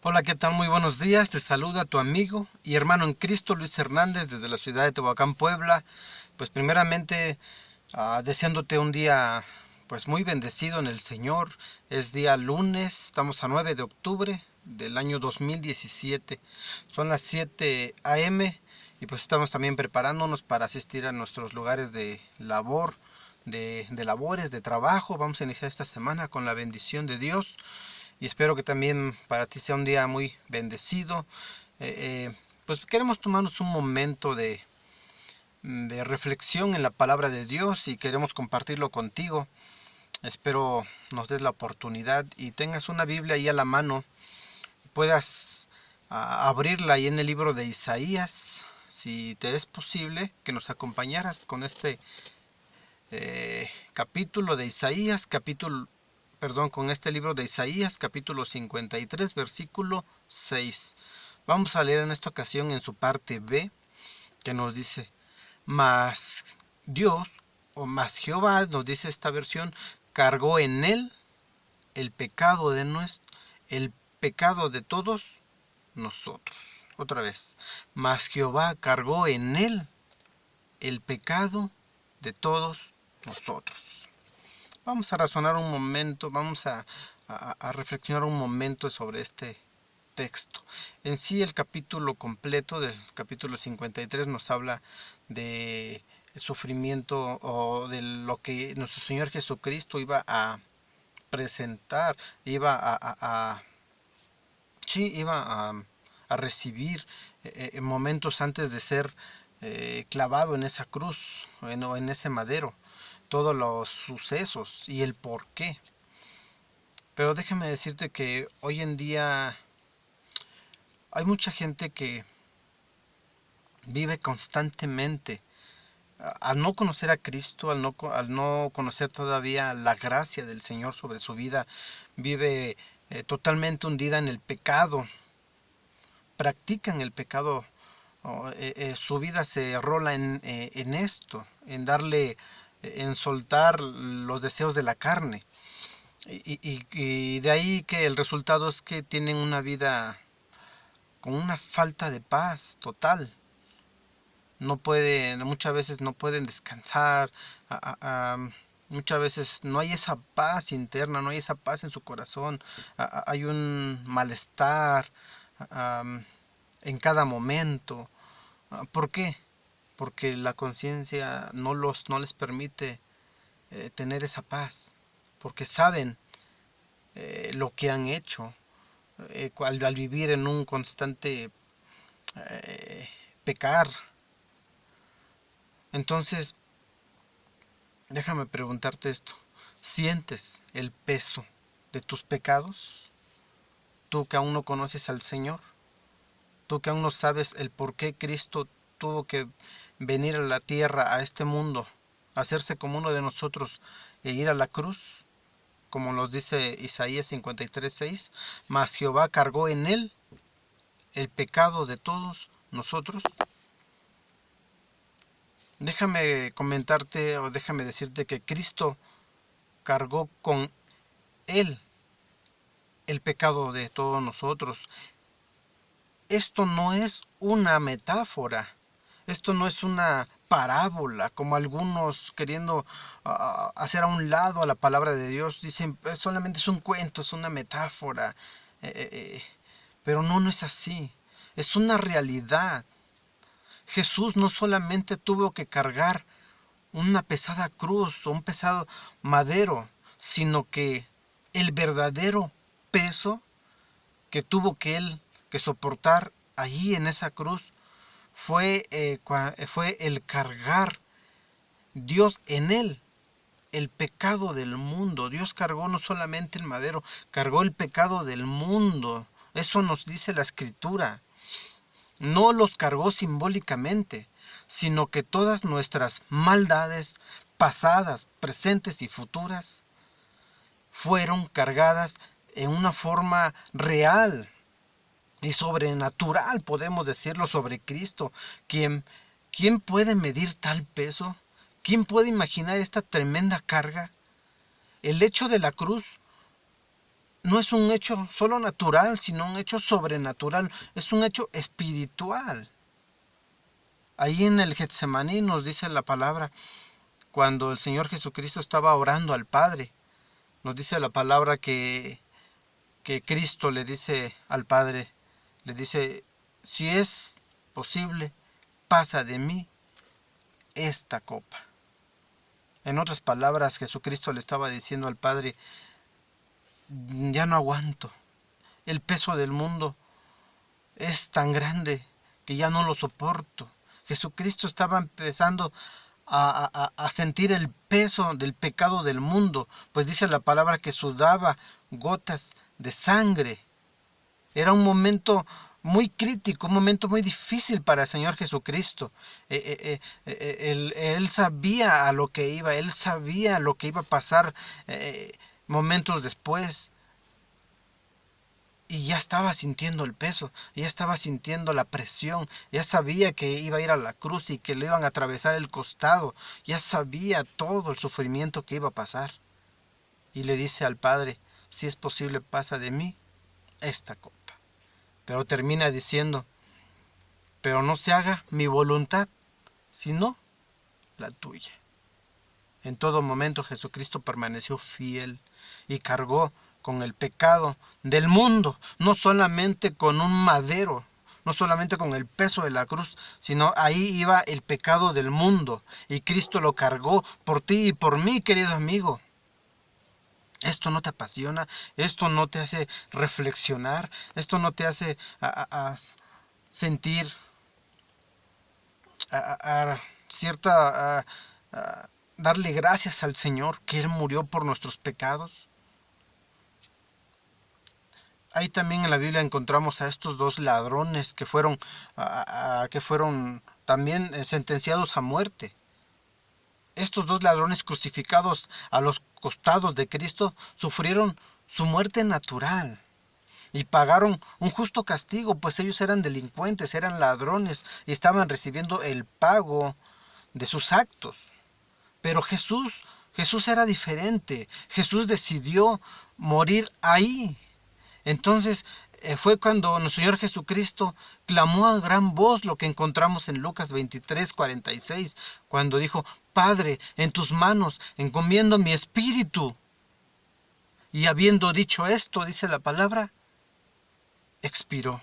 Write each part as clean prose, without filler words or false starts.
Hola, ¿qué tal? Muy buenos días. Te saluda tu amigo y hermano en Cristo, Luis Hernández, desde la ciudad de Tehuacán, Puebla. Pues primeramente, deseándote un día pues muy bendecido en el Señor. Es día lunes, estamos a 9 de octubre del año 2017. Son las 7 a.m. y pues estamos también preparándonos para asistir a nuestros lugares de labor, de labores, de trabajo. Vamos a iniciar esta semana con la bendición de Dios y espero que también para ti sea un día muy bendecido. Pues queremos tomarnos un momento de reflexión en la palabra de Dios y queremos compartirlo contigo. Espero nos des la oportunidad y tengas una Biblia ahí a la mano, puedas abrirla ahí en el libro de Isaías, si te es posible que nos acompañaras con este capítulo de Isaías, con este libro de Isaías, capítulo 53, versículo 6. Vamos a leer en esta ocasión en su parte B, que nos dice, mas Dios, o más Jehová, nos dice esta versión, cargó en él el pecado el pecado de todos nosotros. Otra vez, mas Jehová cargó en él el pecado de todos nosotros. Vamos a razonar un momento, vamos a reflexionar un momento sobre este texto. En sí, el capítulo completo del capítulo 53 nos habla de el sufrimiento o de lo que nuestro Señor Jesucristo iba a presentar, iba sí, iba a recibir momentos antes de ser clavado en esa cruz o en ese madero, todos los sucesos y el por qué. Pero déjame decirte que hoy en día hay mucha gente que vive constantemente al no conocer a Cristo, al no conocer todavía la gracia del Señor sobre su vida, vive totalmente hundida en el pecado, practican el pecado, su vida se rola en esto, en darle, en soltar los deseos de la carne. Y de ahí que el resultado es que tienen una vida con una falta de paz total. No pueden, muchas veces no pueden descansar, a- muchas veces no hay esa paz interna, no hay esa paz en su corazón, hay un malestar en cada momento. ¿Por qué? Porque la conciencia no les permite tener esa paz, porque saben lo que han hecho al vivir en un constante pecar. Entonces, déjame preguntarte esto. ¿Sientes el peso de tus pecados? Tú que aún no conoces al Señor, tú que aún no sabes el por qué Cristo tuvo que venir a la tierra, a este mundo, hacerse como uno de nosotros e ir a la cruz, como nos dice Isaías 53:6, mas Jehová cargó en él el pecado de todos nosotros. Déjame comentarte o déjame decirte que Cristo cargó con él el pecado de todos nosotros. Esto no es una metáfora, esto no es una parábola, como algunos queriendo hacer a un lado a la palabra de Dios, dicen solamente es un cuento, es una metáfora, eh, eh, eh, pero no es así, es una realidad. Jesús no solamente tuvo que cargar una pesada cruz o un pesado madero, sino que el verdadero peso que tuvo que él que soportar allí en esa cruz fue el cargar Dios en él el pecado del mundo. Dios cargó no solamente el madero, cargó el pecado del mundo. Eso nos dice la escritura. No los cargó simbólicamente, sino que todas nuestras maldades pasadas, presentes y futuras fueron cargadas en una forma real y sobrenatural, podemos decirlo, sobre Cristo. ¿Quién, quién puede medir tal peso? ¿Quién puede imaginar esta tremenda carga? El hecho de la cruz no es un hecho solo natural, sino un hecho sobrenatural, es un hecho espiritual. Ahí en el Getsemaní nos dice la palabra, cuando el Señor Jesucristo estaba orando al Padre, nos dice la palabra que Cristo le dice al Padre, le dice, si es posible, pasa de mí esta copa. En otras palabras, Jesucristo le estaba diciendo al Padre, ya no aguanto, el peso del mundo es tan grande que ya no lo soporto. Jesucristo estaba empezando a sentir el peso del pecado del mundo, pues dice la palabra que sudaba gotas de sangre. Era un momento muy crítico, un momento muy difícil para el Señor Jesucristo. Él sabía a lo que iba, él sabía lo que iba a pasar momentos después. Y ya estaba sintiendo el peso, ya estaba sintiendo la presión, ya sabía que iba a ir a la cruz y que le iban a atravesar el costado, ya sabía todo el sufrimiento que iba a pasar. Y le dice al Padre, si es posible, pasa de mí esta copa. Pero termina diciendo, pero no se haga mi voluntad, sino la tuya. En todo momento Jesucristo permaneció fiel y cargó con el pecado del mundo, no solamente con un madero, no solamente con el peso de la cruz, sino ahí iba el pecado del mundo y Cristo lo cargó por ti y por mí, querido amigo. Esto no te apasiona, esto no te hace reflexionar, esto no te hace a sentir cierta... darle gracias al Señor que Él murió por nuestros pecados. Ahí también en la Biblia encontramos a estos dos ladrones que fueron también sentenciados a muerte. Estos dos ladrones crucificados a los costados de Cristo sufrieron su muerte natural y pagaron un justo castigo, pues ellos eran delincuentes, eran ladrones y estaban recibiendo el pago de sus actos. Pero Jesús era diferente. Jesús decidió morir ahí. Entonces fue cuando nuestro Señor Jesucristo clamó a gran voz lo que encontramos en Lucas 23:46, cuando dijo, Padre, en tus manos encomiendo mi espíritu. Y habiendo dicho esto, dice la palabra, expiró.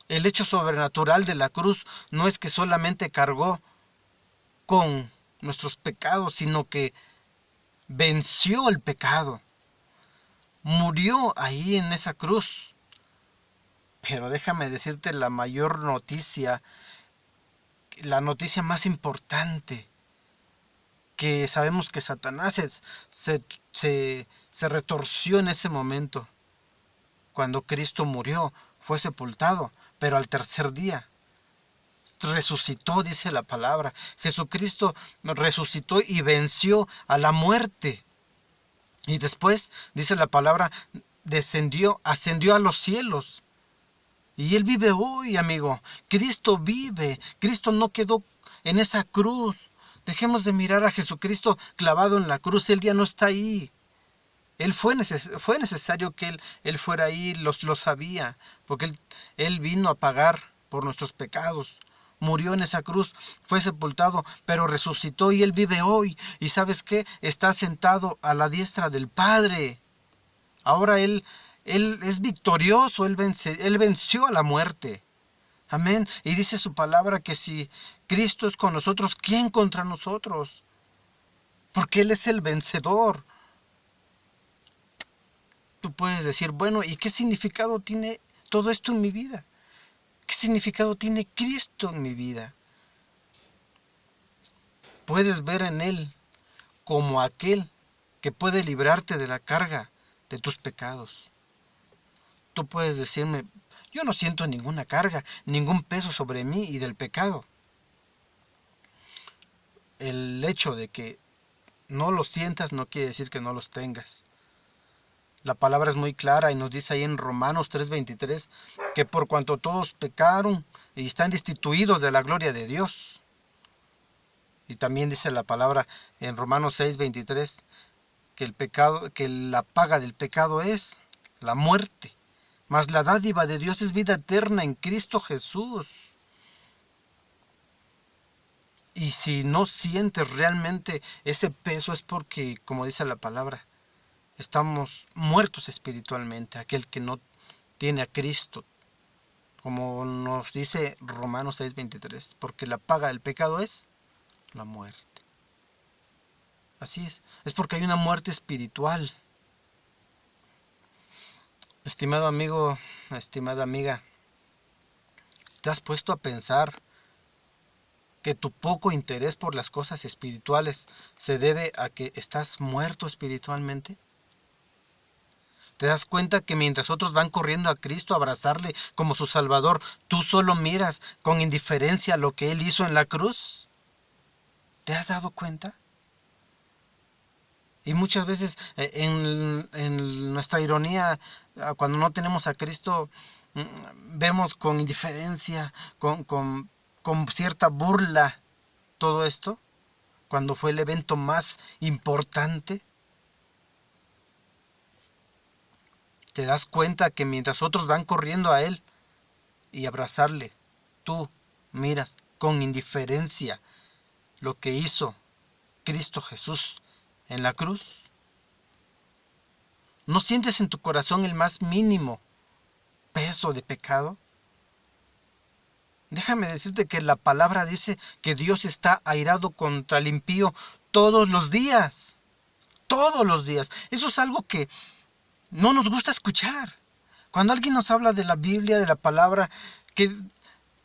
El hecho sobrenatural de la cruz no es que solamente cargó con nuestros pecados, sino que venció el pecado. Murió ahí en esa cruz. Pero déjame decirte la mayor noticia, la noticia más importante, que sabemos que Satanás se retorció en ese momento. Cuando Cristo murió, fue sepultado, pero al tercer día resucitó, dice la palabra. Jesucristo resucitó y venció a la muerte. Y después, dice la palabra, ascendió a los cielos. Y Él vive hoy, amigo. Cristo vive. Cristo no quedó en esa cruz. Dejemos de mirar a Jesucristo clavado en la cruz. Él ya no está ahí. Fue necesario que Él fuera ahí, lo sabía, porque él vino a pagar por nuestros pecados. Murió en esa cruz, fue sepultado, pero resucitó y Él vive hoy. ¿Y sabes qué? Está sentado a la diestra del Padre. Ahora Él es victorioso, Él venció a la muerte. Amén. Y dice su palabra que si Cristo es con nosotros, ¿quién contra nosotros? Porque Él es el vencedor. Tú puedes decir, bueno, ¿y qué significado tiene todo esto en mi vida? ¿Qué significado tiene Cristo en mi vida? Puedes ver en Él como aquel que puede librarte de la carga de tus pecados. Tú puedes decirme, yo no siento ninguna carga, ningún peso sobre mí y del pecado. El hecho de que no los sientas no quiere decir que no los tengas. La palabra es muy clara y nos dice ahí en Romanos 3:23 que por cuanto todos pecaron y están destituidos de la gloria de Dios. Y también dice la palabra en Romanos 6:23 que la paga del pecado es la muerte, mas la dádiva de Dios es vida eterna en Cristo Jesús. Y si no sientes realmente ese peso es porque, como dice la palabra, estamos muertos espiritualmente. Aquel que no tiene a Cristo, como nos dice Romanos 6:23, porque la paga del pecado es la muerte. Así es porque hay una muerte espiritual. Estimado amigo, estimada amiga, ¿te has puesto a pensar que tu poco interés por las cosas espirituales se debe a que estás muerto espiritualmente? ¿Te das cuenta que mientras otros van corriendo a Cristo a abrazarle como su Salvador, tú solo miras con indiferencia lo que Él hizo en la cruz? ¿Te has dado cuenta? Y muchas veces en nuestra ironía, cuando no tenemos a Cristo, vemos con indiferencia, con cierta burla todo esto, cuando fue el evento más importante. Te das cuenta que mientras otros van corriendo a Él y abrazarle, tú miras con indiferencia lo que hizo Cristo Jesús en la cruz. ¿No sientes en tu corazón el más mínimo peso de pecado? Déjame decirte que la palabra dice que Dios está airado contra el impío todos los días. Todos los días. Eso es algo que no nos gusta escuchar. Cuando alguien nos habla de la Biblia, de la palabra, que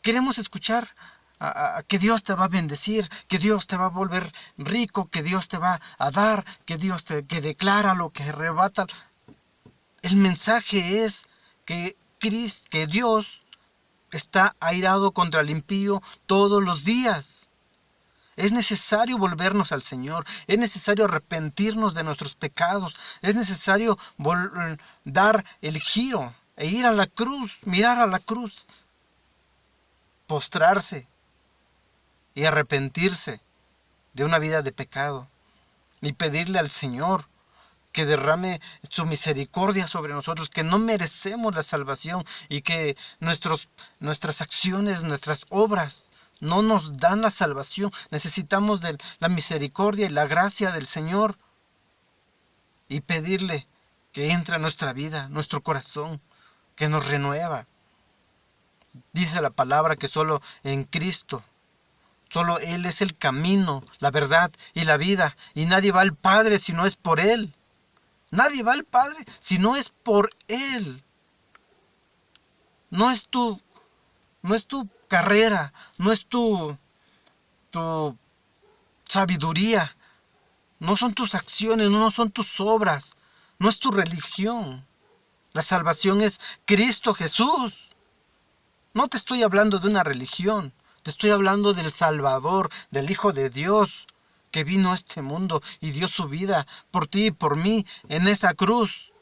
queremos escuchar que Dios te va a bendecir, que Dios te va a volver rico, que Dios te va a dar, que Dios que declara lo que arrebata. El mensaje es que Dios está airado contra el impío todos los días. Es necesario volvernos al Señor, es necesario arrepentirnos de nuestros pecados, es necesario dar el giro e ir a la cruz, mirar a la cruz, postrarse y arrepentirse de una vida de pecado y pedirle al Señor que derrame su misericordia sobre nosotros, que no merecemos la salvación y que nuestras acciones, nuestras obras no nos dan la salvación. Necesitamos de la misericordia y la gracia del Señor y pedirle que entre a nuestra vida, nuestro corazón, que nos renueva. Dice la palabra que solo en Cristo, solo Él es el camino, la verdad y la vida, y nadie va al Padre si no es por Él. Nadie va al Padre si no es por Él. No es tu, no es tu carrera, no es tu sabiduría, no son tus acciones, no son tus obras, no es tu religión. La salvación es Cristo Jesús. No te estoy hablando de una religión, te estoy hablando del Salvador, del Hijo de Dios, que vino a este mundo y dio su vida por ti y por mí en esa cruz,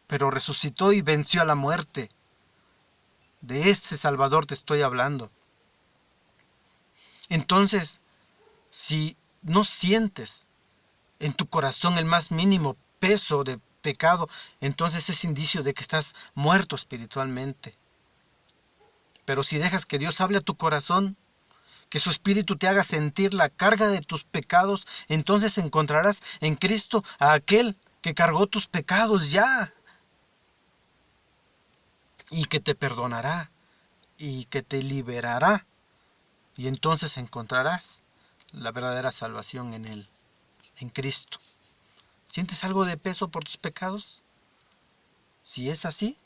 pero resucitó y venció a la muerte. De este Salvador te estoy hablando. Entonces, si no sientes en tu corazón el más mínimo peso de pecado, entonces es indicio de que estás muerto espiritualmente. Pero si dejas que Dios hable a tu corazón, que su espíritu te haga sentir la carga de tus pecados, entonces encontrarás en Cristo a aquel que cargó tus pecados ya y que te perdonará y que te liberará, y entonces encontrarás la verdadera salvación en Él, en Cristo. ¿Sientes algo de peso por tus pecados? Si es así,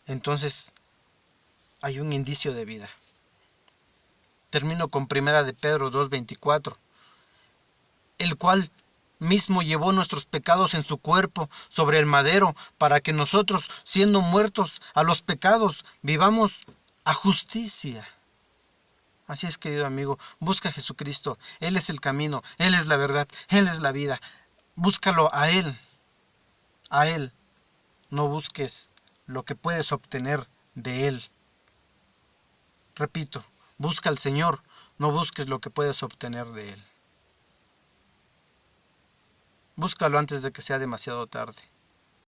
entonces hay un indicio de vida. Termino con Primera de Pedro 2:24, el cual mismo llevó nuestros pecados en su cuerpo sobre el madero, para que nosotros, siendo muertos a los pecados, vivamos a justicia. Así es, querido amigo, busca a Jesucristo. Él es el camino, Él es la verdad, Él es la vida. Búscalo a Él. A Él. No busques lo que puedes obtener de Él. Repito, busca al Señor, no busques lo que puedes obtener de Él. Búscalo antes de que sea demasiado tarde.